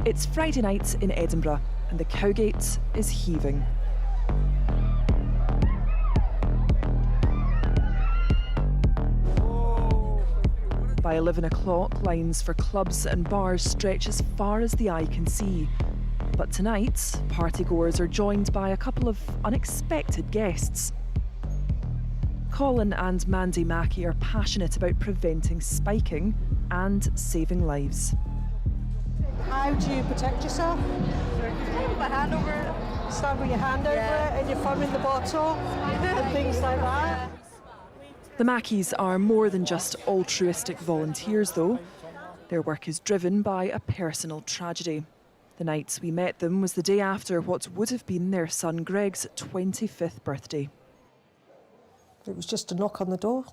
It's Friday night in Edinburgh and the Cowgate is heaving. By 11 o'clock, lines for clubs and bars stretch as far as the eye can see. But tonight, partygoers are joined by a couple of unexpected guests. Colin and Mandy Mackey are passionate about preventing spiking and saving lives. How do you protect yourself? Stand with my hand over it. Stand with your hand over it and your thumb in the bottle and things like that. The Mackeys are more than just altruistic volunteers, though. Their work is driven by a personal tragedy. The night we met them was the day after what would have been their son Greg's 25th birthday. It was just a knock on the door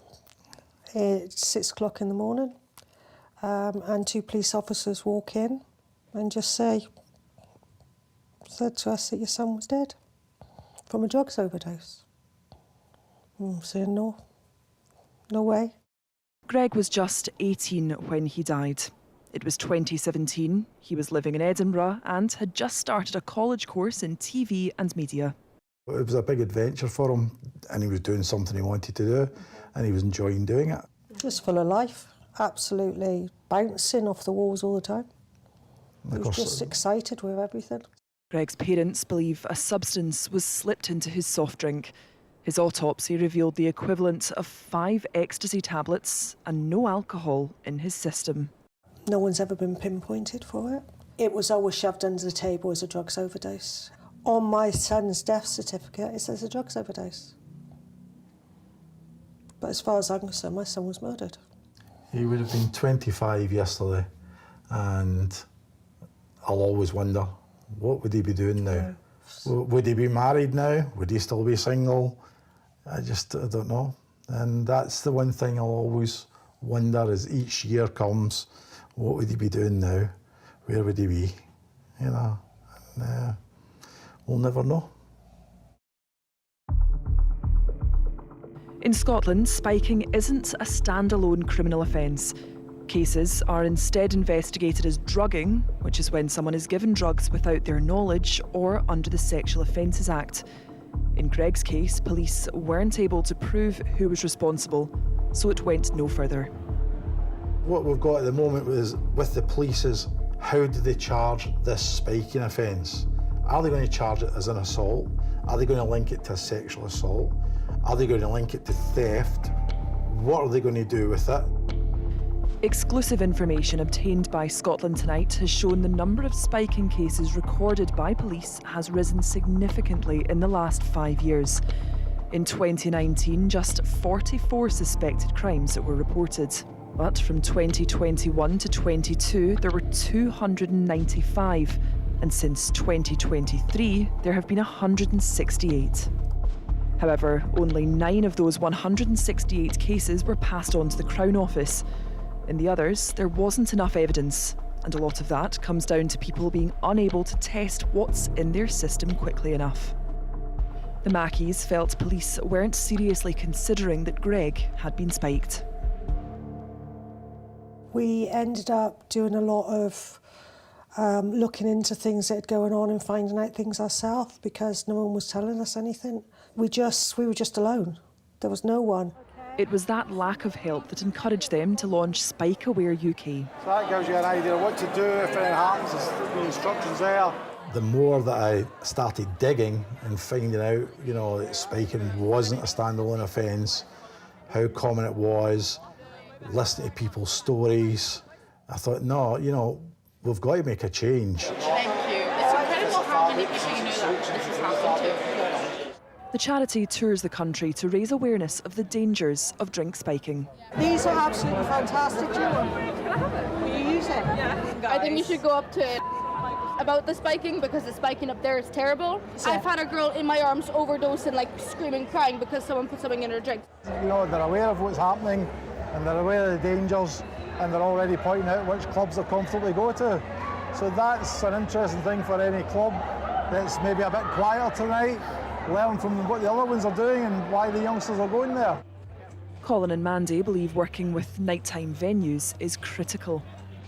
at 6 o'clock in the morning, and two police officers walk in and just said to us that your son was dead from a drugs overdose. Saying no way. Greg was just 18 when he died. It was 2017, he was living in Edinburgh and had just started a college course in TV and media. It was a big adventure for him and he was doing something he wanted to do and he was enjoying doing it. Just full of life, absolutely bouncing off the walls all the time. He was just excited with everything. Greg's parents believe a substance was slipped into his soft drink. His autopsy revealed the equivalent of 5 ecstasy tablets and no alcohol in his system. No one's ever been pinpointed for it. It was always shoved under the table as a drugs overdose. On my son's death certificate, it says a drugs overdose. But as far as I'm concerned, my son was murdered. He would have been 25 yesterday, and I'll always wonder, what would he be doing now? Would he be married now? Would he still be single? I don't know. And that's the one thing I'll always wonder as each year comes, what would he be doing now? Where would he be? You know, and, we'll never know. In Scotland, spiking isn't a standalone criminal offence. Cases are instead investigated as drugging, which is when someone is given drugs without their knowledge or under the Sexual Offences Act. In Greg's case, police weren't able to prove who was responsible, so it went no further. What we've got at the moment with the police is, how do they charge this spiking offence? Are they going to charge it as an assault? Are they going to link it to a sexual assault? Are they going to link it to theft? What are they going to do with it? Exclusive information obtained by Scotland Tonight has shown the number of spiking cases recorded by police has risen significantly in the last 5 years. In 2019, just 44 suspected crimes were reported. But from 2021 to 22, there were 295. And since 2023, there have been 168. However, only 9 of those 168 cases were passed on to the Crown Office. In the others, there wasn't enough evidence, and a lot of that comes down to people being unable to test what's in their system quickly enough. The Mackeys felt police weren't seriously considering that Greg had been spiked. We ended up doing a lot of looking into things that had going on and finding out things ourselves because no one was telling us anything. We were just alone. There was no one. It was that lack of help that encouraged them to launch Spike Aware UK. So that gives you an idea of what to do if anything happens, the instructions there. The more that I started digging and finding out, you know, that spiking wasn't a standalone offence, how common it was, listening to people's stories, I thought, no, you know, we've got to make a change. Thank you. It's incredible how many people you know that this has happened to. The charity tours the country to raise awareness of the dangers of drink spiking. These are absolutely fantastic. Can I have it? Will you use it? Yeah. I think you should go up to it about the spiking because the spiking up there is terrible. Yeah. I've had a girl in my arms overdose and like screaming, crying because someone put something in her drink. You know, they're aware of what's happening and they're aware of the dangers and they're already pointing out which clubs they're comfortable to go to. So that's an interesting thing for any club that's maybe a bit quieter tonight. Learn from what the other ones are doing and why the youngsters are going there. Colin and Mandy believe working with nighttime venues is critical.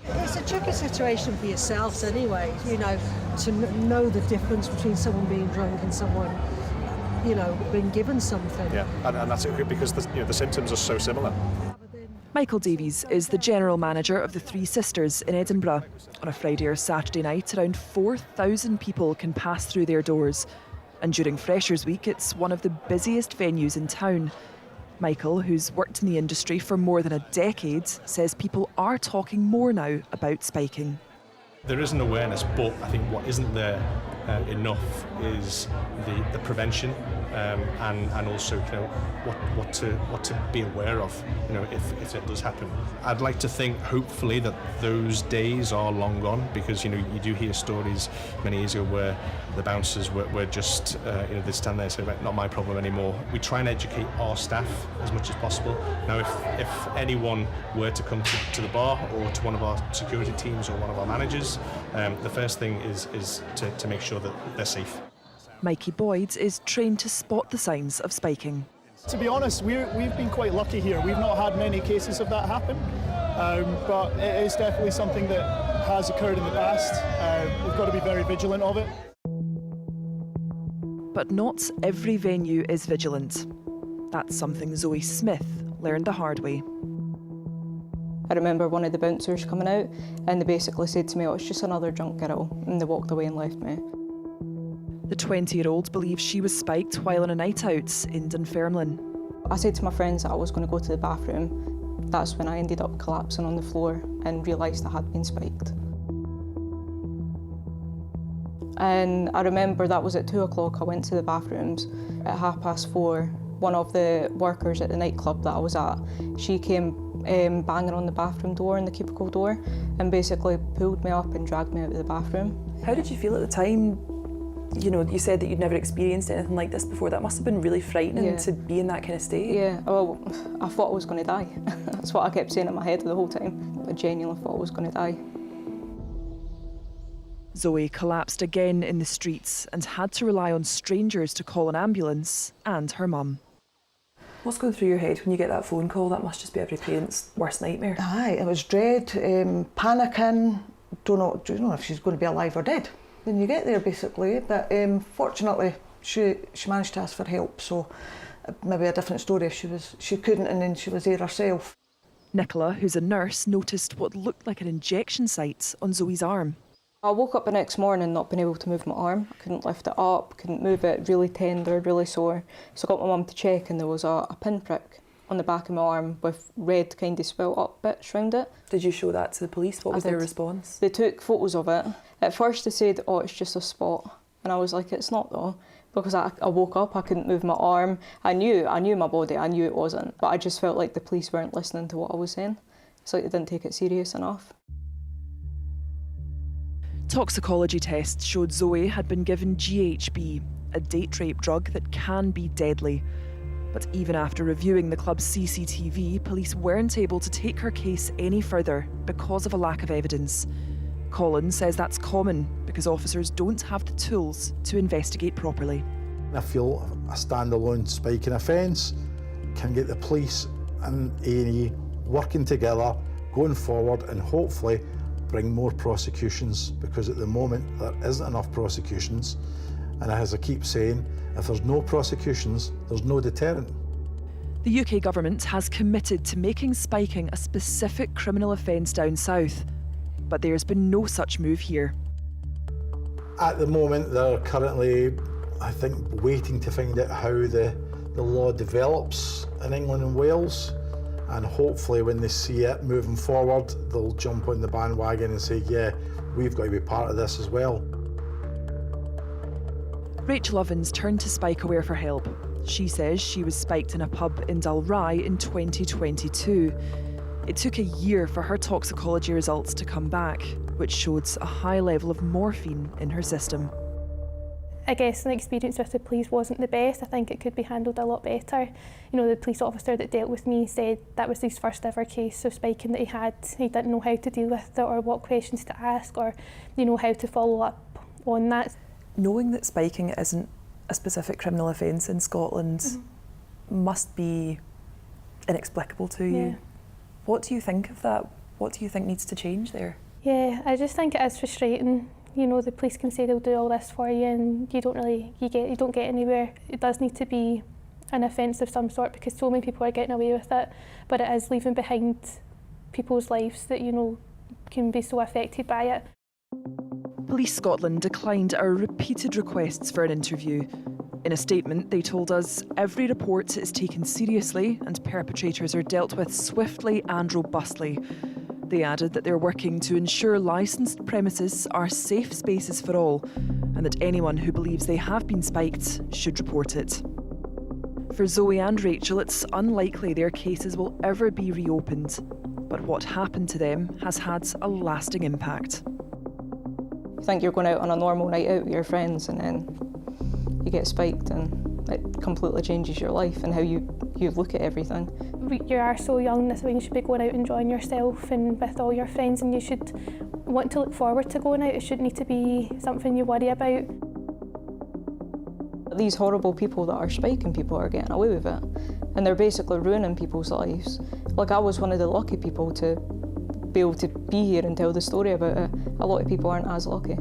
It's a tricky situation for yourselves anyway, you know, to know the difference between someone being drunk and someone, you know, being given something. Yeah, and that's it because the symptoms are so similar. Michael Davies is the general manager of the Three Sisters in Edinburgh. On a Friday or Saturday night, around 4,000 people can pass through their doors. And during Freshers' Week, it's one of the busiest venues in town. Michael, who's worked in the industry for more than a decade, says people are talking more now about spiking. There is an awareness, but I think what isn't there enough is the prevention and also, you know, what to be aware of, you know, if it does happen. I'd like to think, hopefully, that those days are long gone, because, you know, you do hear stories many years ago where the bouncers were just, you know, they'd stand there and say, right, not my problem anymore. We try and educate our staff as much as possible. Now, if anyone were to come to the bar or to one of our security teams or one of our managers, the first thing is to make sure that they're safe. Mikey Boyd is trained to spot the signs of spiking. To be honest, we've been quite lucky here. We've not had many cases of that happen, but it is definitely something that has occurred in the past. We've got to be very vigilant of it. But not every venue is vigilant. That's something Zoe Smith learned the hard way. I remember one of the bouncers coming out and they basically said to me, "Oh, it's just another drunk girl," and they walked away and left me. The 20-year-old believes she was spiked while on a night out in Dunfermline. I said to my friends that I was going to go to the bathroom. That's when I ended up collapsing on the floor and realised I had been spiked. And I remember that was at 2 o'clock. I went to the bathrooms. At 4:30, one of the workers at the nightclub that I was at, she came banging on the bathroom door and the cubicle door and basically pulled me up and dragged me out of the bathroom. How did you feel at the time? You know, you said that you'd never experienced anything like this before. That must have been really frightening to be in that kind of state. Yeah, well, I thought I was going to die. That's what I kept saying in my head the whole time. I genuinely thought I was going to die. Zoe collapsed again in the streets and had to rely on strangers to call an ambulance and her mum. What's going through your head when you get that phone call? That must just be every parent's worst nightmare. Aye, it was dread, panicking, don't know if she's going to be alive or dead when you get there, basically. But fortunately, she managed to ask for help, so maybe a different story if she couldn't and then she was there herself. Nicola, who's a nurse, noticed what looked like an injection site on Zoe's arm. I woke up the next morning not being able to move my arm. I couldn't lift it up, couldn't move it, really tender, really sore. So I got my mum to check and there was a pinprick on the back of my arm with red kind of swelled up bits round it. Did you show that to the police? What was their response? They took photos of it. At first they said, "Oh, it's just a spot." And I was like, "It's not though." Because I woke up, I couldn't move my arm. I knew my body, I knew it wasn't. But I just felt like the police weren't listening to what I was saying. It's like they didn't take it serious enough. Toxicology tests showed Zoe had been given GHB, a date rape drug that can be deadly. But even after reviewing the club's CCTV, police weren't able to take her case any further because of a lack of evidence. Colin says that's common because officers don't have the tools to investigate properly. I feel a standalone spiking offence can get the police and A&E working together, going forward, and hopefully bring more prosecutions, because at the moment there isn't enough prosecutions, and as I keep saying, if there's no prosecutions, there's no deterrent. The UK government has committed to making spiking a specific criminal offence down south, but there's been no such move here. At the moment, they're currently, I think, waiting to find out how the law develops in England and Wales, and hopefully when they see it moving forward, they'll jump on the bandwagon and say, yeah, we've got to be part of this as well. Rachel Ovens turned to Spike Aware for help. She says she was spiked in a pub in Dalry in 2022. It took a year for her toxicology results to come back, which showed a high level of morphine in her system. I guess the experience with the police wasn't the best. I think it could be handled a lot better. You know, the police officer that dealt with me said that was his first ever case of spiking that he had. He didn't know how to deal with it or what questions to ask or, you know, how to follow up on that. Knowing that spiking isn't a specific criminal offence in Scotland must be inexplicable to you. Yeah. What do you think of that? What do you think needs to change there? Yeah, I just think it is frustrating. You know, the police can say they'll do all this for you and you don't get anywhere. It does need to be an offence of some sort because so many people are getting away with it, but it is leaving behind people's lives that, you know, can be so affected by it. Police Scotland declined our repeated requests for an interview. In a statement, they told us every report is taken seriously and perpetrators are dealt with swiftly and robustly. They added that they're working to ensure licensed premises are safe spaces for all and that anyone who believes they have been spiked should report it. For Zoe and Rachel, it's unlikely their cases will ever be reopened, but what happened to them has had a lasting impact. You think you're going out on a normal night out with your friends and then you get spiked and it completely changes your life and how you look at everything. You are so young, that's when you should be going out enjoying yourself and with all your friends, and you should want to look forward to going out. It shouldn't need to be something you worry about. These horrible people that are spiking people are getting away with it and they're basically ruining people's lives. Like, I was one of the lucky people to be able to be here and tell the story about it. A lot of people aren't as lucky.